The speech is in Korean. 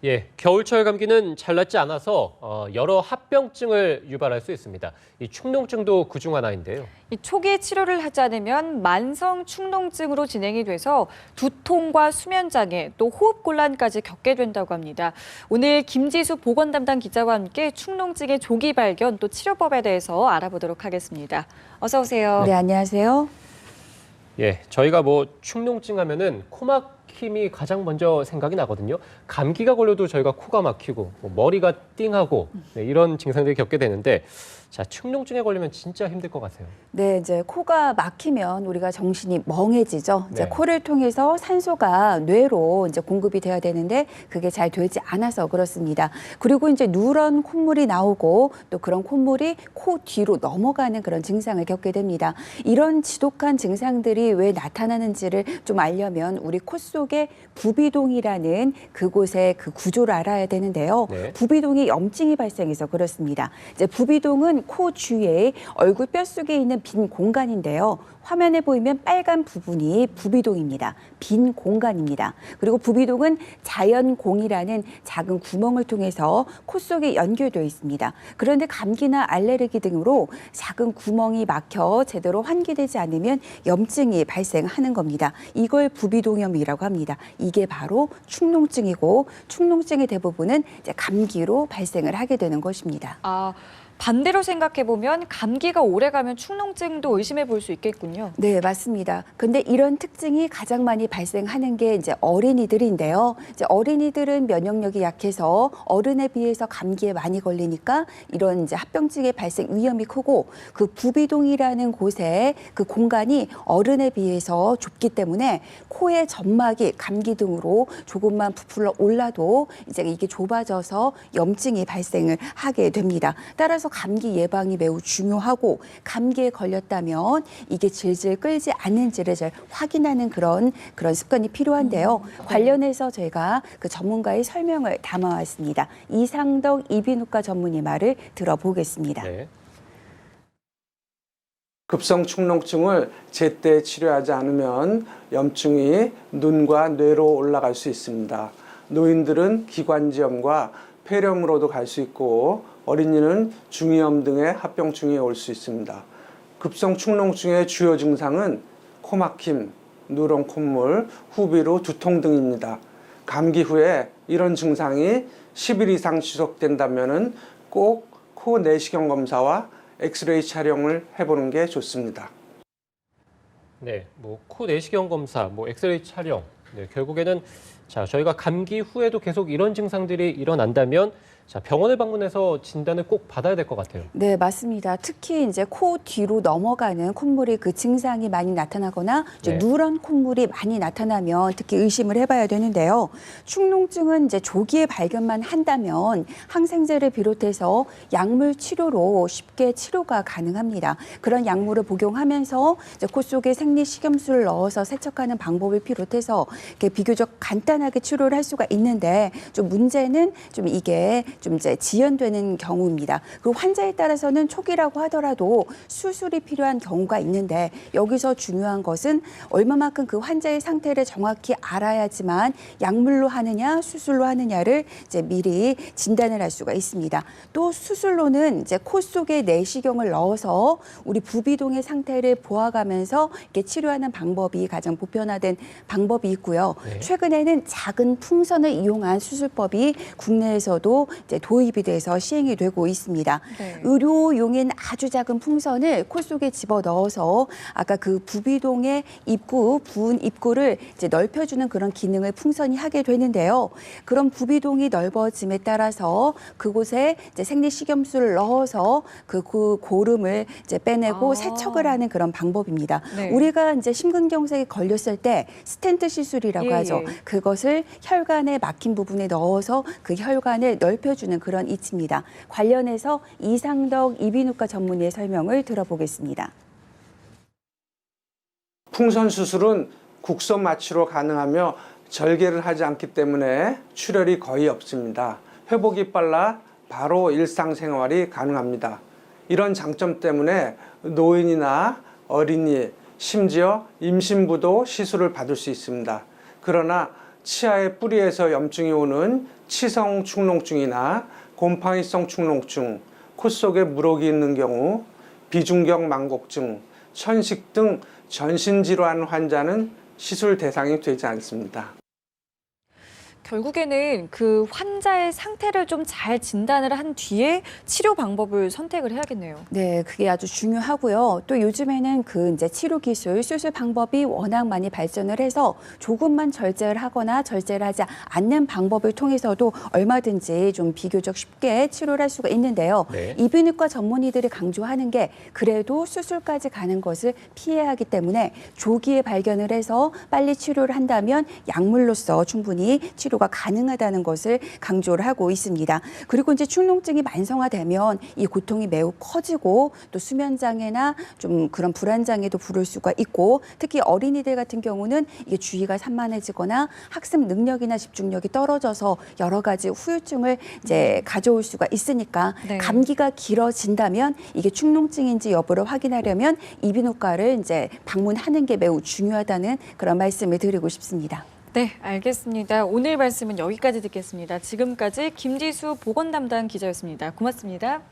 예, 겨울철 감기는 잘 낫지 않아서 여러 합병증을 유발할 수 있습니다. 이 축농증도 그중 하나인데요. 이 초기 치료를 하지 않으면 만성 축농증으로 진행이 돼서 두통과 수면장애, 또 호흡곤란까지 겪게 된다고 합니다. 오늘 김지수 보건 담당 기자와 함께 축농증의 조기 발견, 또 치료법에 대해서 알아보도록 하겠습니다. 어서 오세요. 네, 안녕하세요. 예, 저희가 축농증 하면은 코 막힘이 가장 먼저 생각이 나거든요. 감기가 걸려도 저희가 코가 막히고 머리가 띵하고 이런 증상들을 겪게 되는데, 자, 축농증에 걸리면 진짜 힘들 것 같아요. 네, 이제 코가 막히면 우리가 정신이 멍해지죠. 이제 네. 코를 통해서 산소가 뇌로 이제 공급이 돼야 되는데 그게 잘 되지 않아서 그렇습니다. 그리고 이제 누런 콧물이 나오고 또 그런 콧물이 코 뒤로 넘어가는 그런 증상을 겪게 됩니다. 이런 지독한 증상들이 왜 나타나는지를 좀 알려면 우리 코 속에 부비동이라는 그곳의 그 구조를 알아야 되는데요. 네. 부비동이 염증이 발생해서 그렇습니다. 이제 부비동은 코 주위에 얼굴 뼈 속에 있는 빈 공간인데요. 화면에 보이면 빨간 부분이 부비동입니다. 빈 공간입니다. 그리고 부비동은 자연공이라는 작은 구멍을 통해서 코 속에 연결되어 있습니다. 그런데 감기나 알레르기 등으로 작은 구멍이 막혀 제대로 환기되지 않으면 염증이 발생하는 겁니다. 이걸 부비동염이라고 합니다. 이게 바로 축농증이고 축농증의 대부분은 이제 감기로 발생을 하게 되는 것입니다. 반대로 생각해보면 감기가 오래가면 축농증도 의심해 볼 수 있겠군요. 네, 맞습니다. 근데 이런 특징이 가장 많이 발생하는 게 이제 어린이들인데요. 이제 어린이들은 면역력이 약해서 어른에 비해서 감기에 많이 걸리니까 이런 이제 합병증의 발생 위험이 크고, 그 부비동이라는 곳에 그 공간이 어른에 비해서 좁기 때문에 코의 점막이 감기 등으로 조금만 부풀러 올라도 이제 이게 좁아져서 염증이 발생을 하게 됩니다. 따라서 감기 예방이 매우 중요하고, 감기에 걸렸다면 이게 질질 끌지 않는지를 잘 확인하는 그런 습관이 필요한데요. 관련해서 저희가 그 전문가의 설명을 담아왔습니다. 이상덕 이비인후과 전문의 말을 들어보겠습니다. 네. 급성 축농증을 제때 치료하지 않으면 염증이 눈과 뇌로 올라갈 수 있습니다. 노인들은 기관지염과 폐렴으로도 갈 수 있고, 어린이는 중이염 등의 합병증이 올 수 있습니다. 급성 축농증의 주요 증상은 코막힘, 누런 콧물, 후비로 두통 등입니다. 감기 후에 이런 증상이 10일 이상 지속된다면 꼭 코 내시경 검사와 엑스레이 촬영을 해보는 게 좋습니다. 네, 코 내시경 검사, 엑스레이 촬영. 네, 결국에는 저희가 감기 후에도 계속 이런 증상들이 일어난다면 병원을 방문해서 진단을 꼭 받아야 될 것 같아요. 네, 맞습니다. 특히 이제 코 뒤로 넘어가는 콧물이 그 증상이 많이 나타나거나 이제 네. 누런 콧물이 많이 나타나면 특히 의심을 해봐야 되는데요. 축농증은 이제 조기에 발견만 한다면 항생제를 비롯해서 약물 치료로 쉽게 치료가 가능합니다. 그런 약물을 복용하면서 이제 코 속에 생리식염수를 넣어서 세척하는 방법을 비롯해서 이렇게 비교적 간단하게 치료를 할 수가 있는데, 좀 문제는 좀 이게 좀 이제 지연되는 경우입니다. 그리고 환자에 따라서는 초기라고 하더라도 수술이 필요한 경우가 있는데, 여기서 중요한 것은 얼마만큼 그 환자의 상태를 정확히 알아야지만 약물로 하느냐 수술로 하느냐를 이제 미리 진단을 할 수가 있습니다. 또 수술로는 이제 코 속에 내시경을 넣어서 우리 부비동의 상태를 보아가면서 이렇게 치료하는 방법이 가장 보편화된 방법이 있고요. 네. 최근에는 작은 풍선을 이용한 수술법이 국내에서도 이제 도입이 돼서 시행이 되고 있습니다. 네. 의료용인 아주 작은 풍선을 코 속에 집어 넣어서 아까 그 부비동의 부은 입구를 이제 넓혀주는 그런 기능을 풍선이 하게 되는데요. 그런 부비동이 넓어짐에 따라서 그곳에 이제 생리식염수를 넣어서 그 고름을 이제 빼내고 세척을 하는 그런 방법입니다. 네. 우리가 이제 심근경색에 걸렸을 때 스텐트 시술이라고 하죠. 그것을 혈관에 막힌 부분에 넣어서 그 혈관을 넓혀주는 그런 이치입니다. 관련해서 이상덕 이비인후과 전문의의 설명을 들어보겠습니다. 풍선 수술은 국소 마취로 가능하며 절개를 하지 않기 때문에 출혈이 거의 없습니다. 회복이 빨라 바로 일상생활이 가능합니다. 이런 장점 때문에 노인이나 어린이, 심지어 임신부도 시술을 받을 수 있습니다. 그러나 치아의 뿌리에서 염증이 오는 치성 축농증이나 곰팡이성 축농증, 코 속에 물혹이 있는 경우, 비중격 망곡증, 천식 등 전신질환 환자는 시술 대상이 되지 않습니다. 결국에는 그 환자의 상태를 좀 잘 진단을 한 뒤에 치료 방법을 선택을 해야겠네요. 네, 그게 아주 중요하고요. 또 요즘에는 그 이제 치료 기술, 수술 방법이 워낙 많이 발전을 해서 조금만 절제를 하거나 절제를 하지 않는 방법을 통해서도 얼마든지 좀 비교적 쉽게 치료를 할 수가 있는데요. 네. 이비인후과 전문의들이 강조하는 게 그래도 수술까지 가는 것을 피해야 하기 때문에 조기에 발견을 해서 빨리 치료를 한다면 약물로서 충분히 치료가 가능하다는 것을 강조를 하고 있습니다. 그리고 이제 축농증이 만성화되면 이 고통이 매우 커지고 또 수면 장애나 좀 그런 불안 장애도 부를 수가 있고 특히 어린이들 같은 경우는 이게 주의가 산만해지거나 학습 능력이나 집중력이 떨어져서 여러 가지 후유증을 이제 가져올 수가 있으니까 네. 감기가 길어진다면 이게 축농증인지 여부를 확인하려면 이비인후과를 이제 방문하는 게 매우 중요하다는 그런 말씀을 드리고 싶습니다. 네, 알겠습니다. 오늘 말씀은 여기까지 듣겠습니다. 지금까지 김지수 보건 담당 기자였습니다. 고맙습니다.